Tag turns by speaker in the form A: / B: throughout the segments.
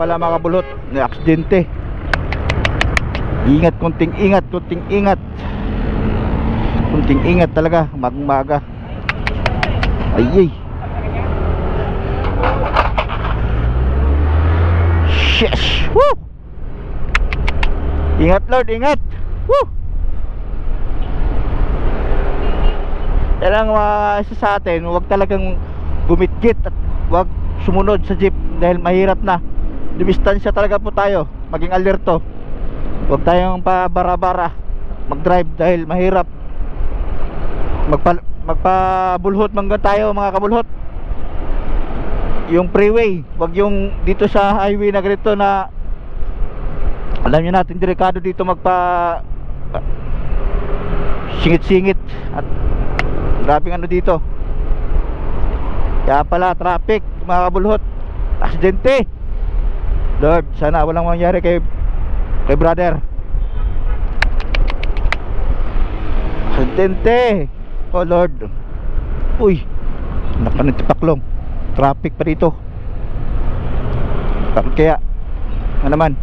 A: pala mga kabulot, may aksidente. Ingat, kunting ingat, kunting ingat. Kunting ingat talaga, maga. Ay. Yes. Woo! Ingat Lord, ingat. Woo! Yan ang isa sa atin, huwag talagang gumitgit at huwag sumunod sa jeep dahil mahirap na. Dumistansya talaga po tayo, maging alerto. Huwag tayong pabara-bara mag-drive dahil mahirap. Magpabulhot mangga tayo mga kabulhot. Yung freeway, wag yung dito sa highway na ganito na alam nyo natin, delikado dito magpa singit-singit at grabing ano dito. Kaya pala traffic mga kabulhot, aksidente. Lord, sana walang mangyari kay brother. Aksidente. Oh Lord. Uy, nakanitipaklong. Traffic pa dito. Bakit kaya? Ano naman?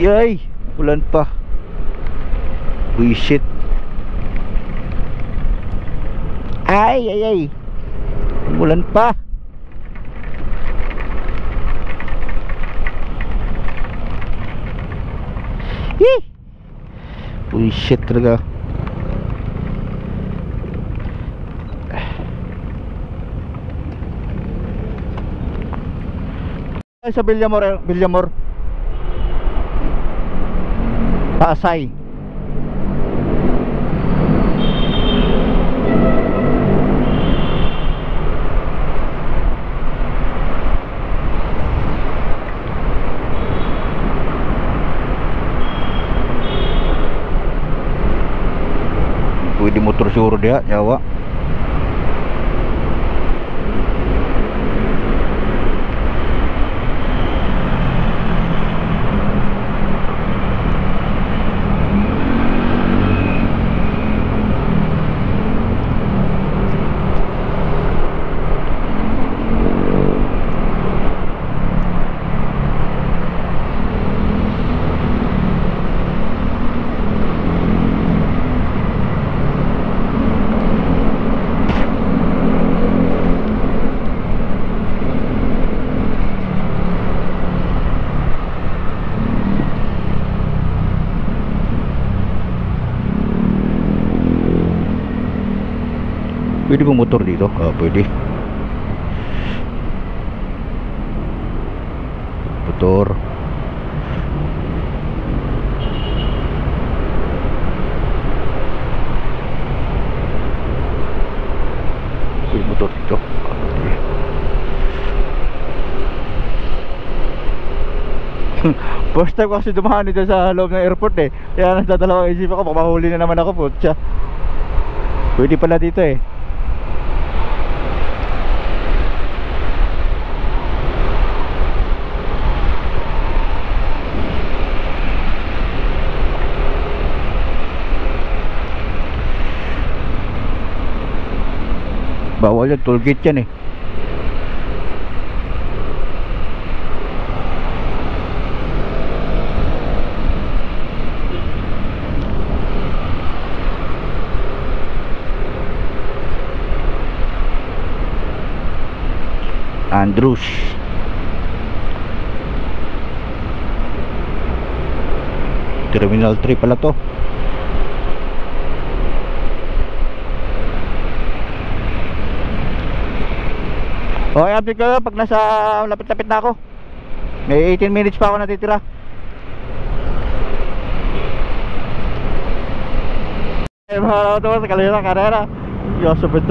A: Yay, ulan pa. Buisit. Ay. Ulan pa. Buisit talaga. Sa Villamor Pasay. Pwede motor siguro dia, Jawa. Pwede bang motor dito? Pwede. Motor. Pwede motor dito. First time ko kasi dumaan dito sa loob ng airport eh. Kaya nagdadalawang isip ako, makahuli na naman ako po. Pwede pala dito eh. Bawal yan, toll gate yan eh. Andrews. Terminal 3 pala to. Okay, update ko pag nasa lapit-lapit na ako. May 18 minutes pa ako natitira. Mga ito sa karera. Yung sobrang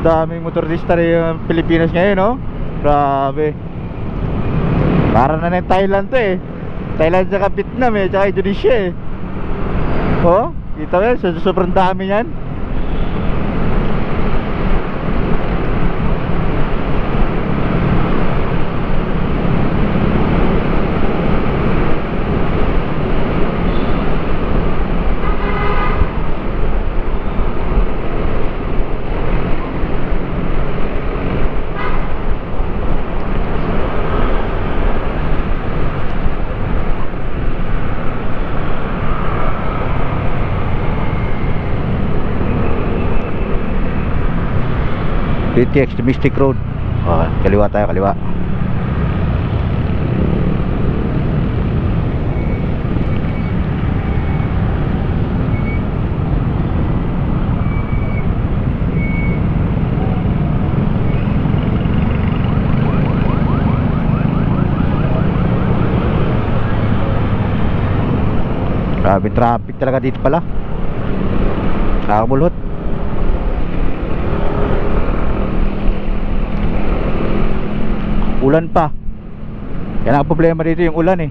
A: daming motorista rin yung Pilipinas ngayon, no? Grabe. Para na ng Thailand to eh. Thailand saka Vietnam eh, saka Indonesia eh. Oh, kita mo yan, sobrang dami yan. DTX Mystic Road. Kaliwa tayo, kaliwa. Grabe traffic talaga dito pala. Nakakabulhot. Ulan pa. Yan ang problema dito, yung ulan eh.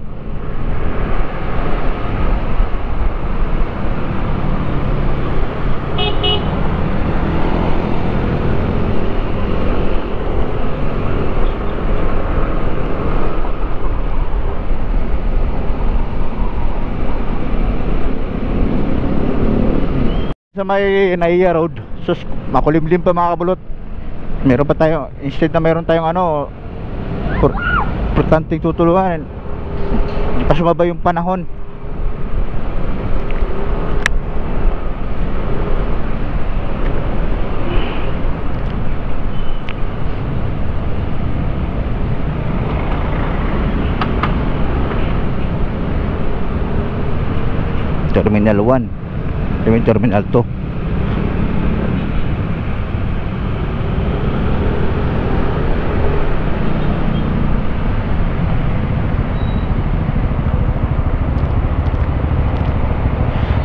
A: Sa may Naiya Road, sus, makulimlim pa mga kabulot. Meron pa tayo, instead na meron tayong ano, importanteng tutulungan, hindi pa sumabay yung panahon. Terminal 1, Terminal 2.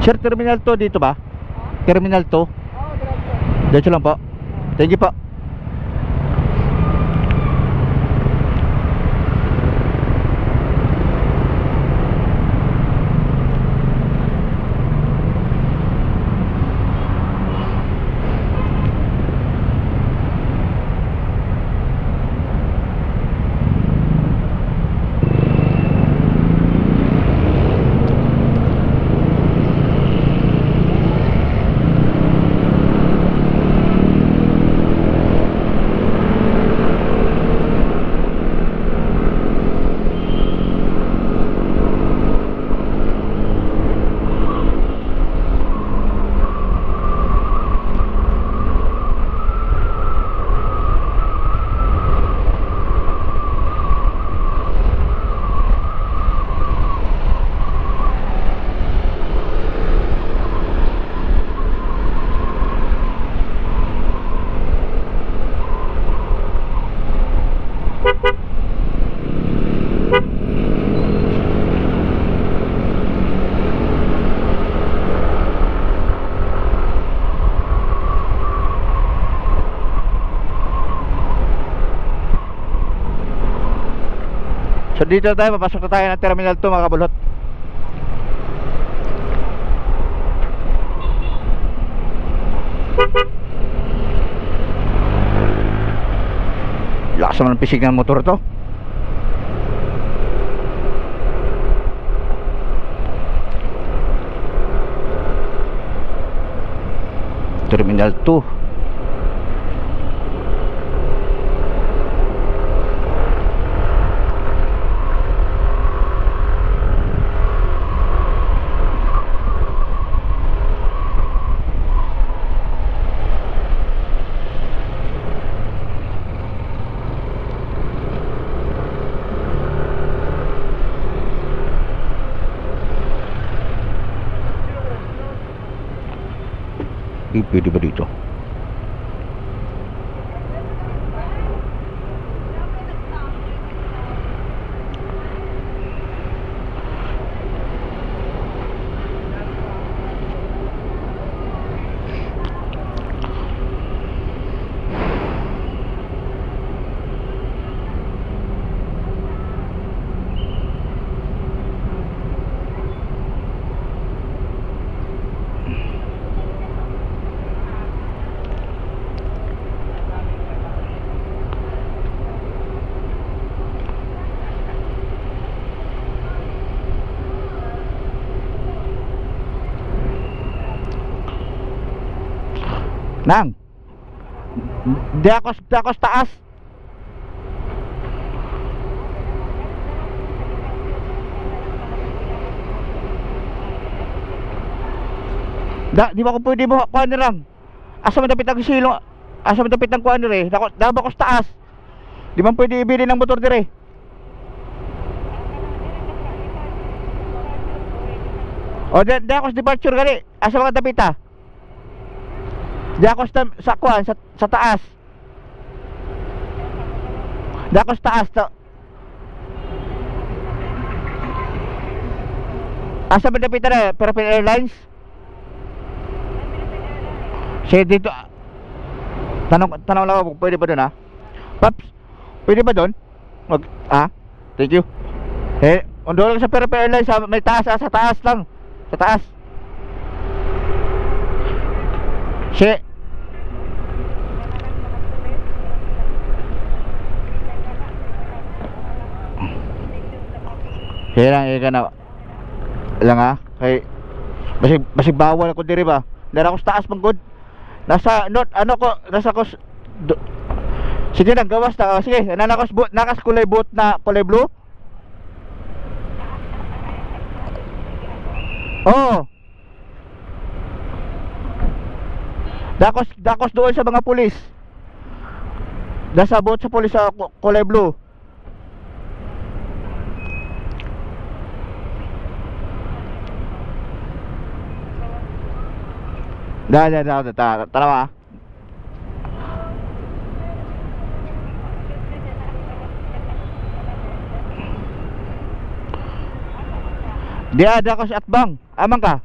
A: Sir, Terminal 2 dito ba? Terminal 2? Oo, diretso lang po. Thank you po. So dito na tayo, papasok na tayo ng Terminal 2 mga kabulot. Lakas naman ang pisig ng motor to. Terminal 2. Pwede ba dito? Nang, di ako taas. Di ba ako pwede mo kuha na lang? Asa man dapat ang silong? asa mo dapit ng kuan dire? Daba ko sa taas. Di man pwede ibili ng motor dire. O di ako sa departure gali. Asa mga dapit ah? Di ako sa kuan sa taas. Di ako sa taas to. Asa ba dapit na? Philippine Airlines? Sige dito. Tanong lang ako, pwede ba doon ha? Paps, pwede ba doon? Thank you. Undo lang sa Philippine Airlines, may taas sa taas lang. Sa taas. Sige. Sige lang, ika na. Lang ha, kay basig bawal ako diri ba? Dara ako sa taas man good. Nasa nasa ko sige lang gawas ta. Sige, nakas kulay boot na kulay blue. Oh. Dakos doon sa mga pulis. Nasa boot sa pulis sa kulay blue. Tara. Dia ada ko si Atbang. Amang ka.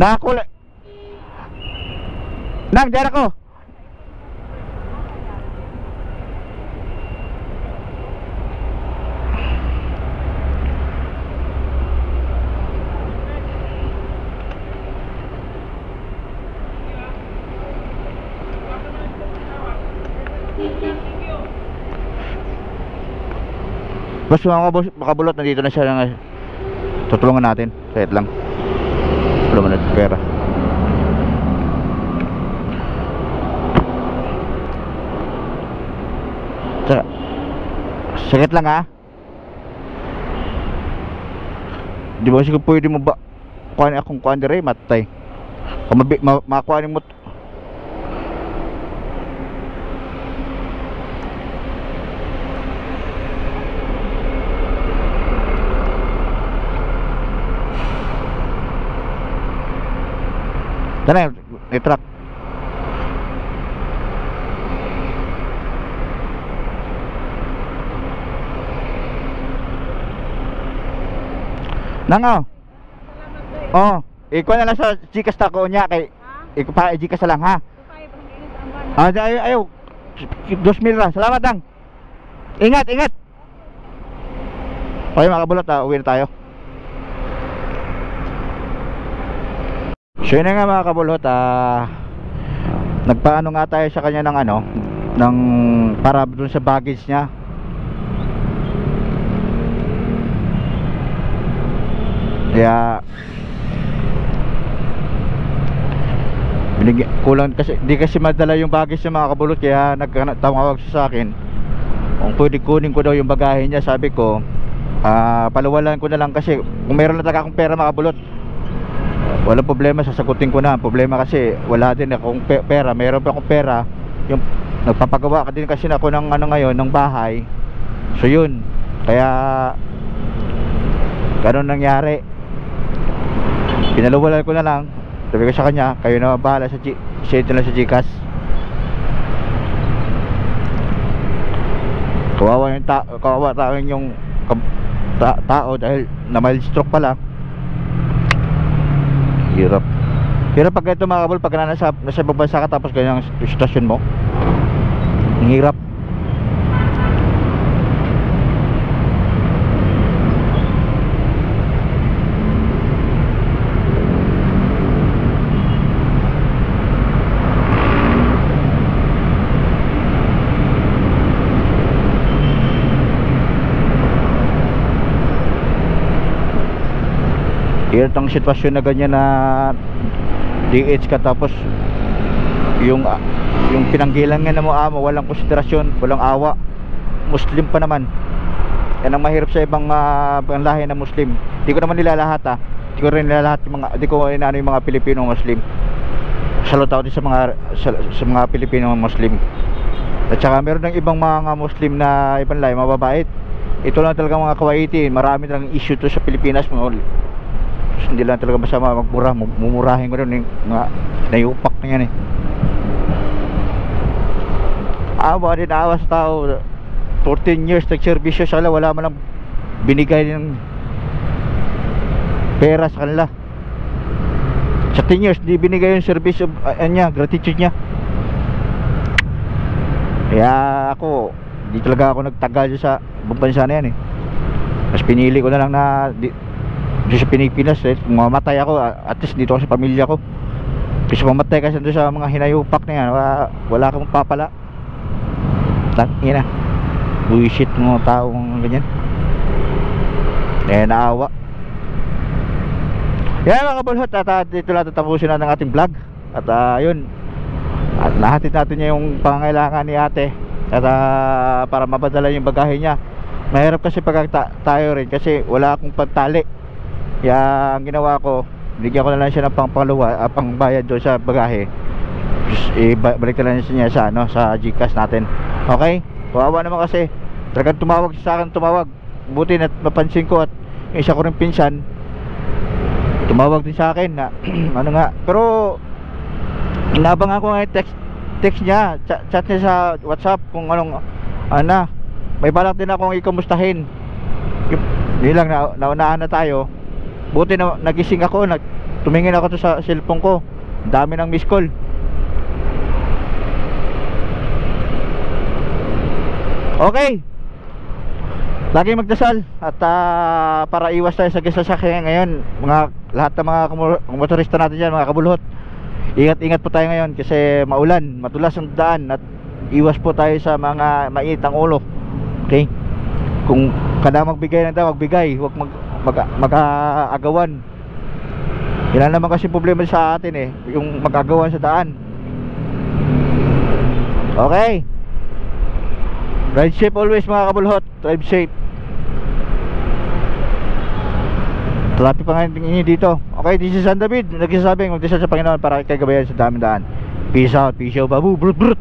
A: Nakakula. Nang diara ko. Bas mga makabulot, nandito na siya ng tutulungan natin. Kahit lang wala man natin pera. Sakit lang ha. Di ba siguro pwede mo ba kuhanin akong kuhan dire matay. Kung makuhanin mo Tara, i-truck. Nangaw. Oh, ikaw na lang sa Gcash ta ko nya kay ikaw pa Gcash lang ha. Ayo. 2,000 ra. Salamat lang. Ingat. Okay makabulot uwi na tayo. So yun na nga mga kabulot, nagpaano nga tayo sa kanya ng ng para dun sa baggage niya. Kaya kulang kasi, di kasi madala yung baggage niya mga kabulot. Kaya nagtawag siya sa akin kung pwede kunin ko daw yung bagahe niya. Sabi ko palawalan ko na lang kasi kung meron na talaga akong pera mga kabulot, walang problema, sasagutin ko na. Problema kasi wala din akong pera. Meron pa akong pera. Yung nagpapagawa ka din kasi ako ng ngayon ng bahay. So yun, kaya ganun nangyari. Pinaluwalan ko na lang. Sabi ko sa kanya, kayo na bahala sa shade na lang sa Gcash. Kawawa tao yung tao dahil na mild stroke pala. Hirap pag ito mga kabul, pag nasa ibang bansa ka tapos ganyan ang sitwasyon mo. Ang hirap. Hirap ang sitwasyon na ganyan na DH ka tapos yung pinanggilangan na mo walang konsiderasyon, walang awa. Muslim pa naman. Yan ang mahirap sa ibang lahi na Muslim. Di ko naman nila lahat Di ko rin nila lahat yung mga, di ko yung mga Pilipino Muslim. Salute ako din sa mga Pilipino Muslim. At saka meron ng ibang mga Muslim na ibang lahi, mababait. Ito lang talaga mga Kuwaiti, marami talagang issue to sa Pilipinas mga. Hindi lang talaga masama magmura, mumurahin ko rin yung mga nayupak na yan eh. Awa din, awa sa tao. 14 years nagservisyo sa kanila, wala man lang binigay ng pera sa kanila. Sa 10 years di binigay yung service niya, gratitude niya. Kaya ako, di talaga ako nagtagal sa bansa na yan eh. Mas pinili ko na lang na doon sa Pilipinas eh. Mamatay ako, at least dito ako sa pamilya ko. Kasi mamatay kasi doon sa mga hinayupak na yan, wala kang papala. Tangina, bullshit mga taong ganyan. Naawa. Yan mga kabulhot, at dito lang tatapusin natin ang ating vlog. At yun, at nahatid natin niya yung pangangailangan ni ate. At para mapadala yung bagahe niya. Mahirap kasi pag tayo rin kasi wala akong pantali. Kaya ang ginawa ko, binigyan ko na lang siya ng pangbayad doon sa bagahe. Balik na lang niya sa, sa GCash natin. Okay? Kawawa naman kasi talagang tumawag sa akin, buti na mapansin ko. At yung isa ko rin pinsan tumawag din sa akin na ano nga, pero inabangan ko nga yung text niya, chat niya sa WhatsApp kung anong may balak din akong ikamustahin. Hindi lang, naunahan na tayo. Buti na nagising ako, tumingin ako to sa cellphone ko, ang dami ng missed call. Okay, lagi magdasal at para iwas tayo sa sasakyan ngayon, lahat ng mga motorista natin dyan, mga kabulhot, ingat po tayo ngayon kasi maulan, matulas ang daan, at iwas po tayo sa mga mainit ang ulo. Okay, kung kada magbigay ng daan, magbigay, huwag mag-agawan. Yan naman kasi problema sa atin eh, yung mag-agawan sa daan. Okay, ride safe always mga kabulhot, drive safe. Traffic pa nga inyo dito. Okay, this is San David, nagsasabing magdasal sa Panginoon para kay gabayan sa daming daan. Peace out, babu, brut brut.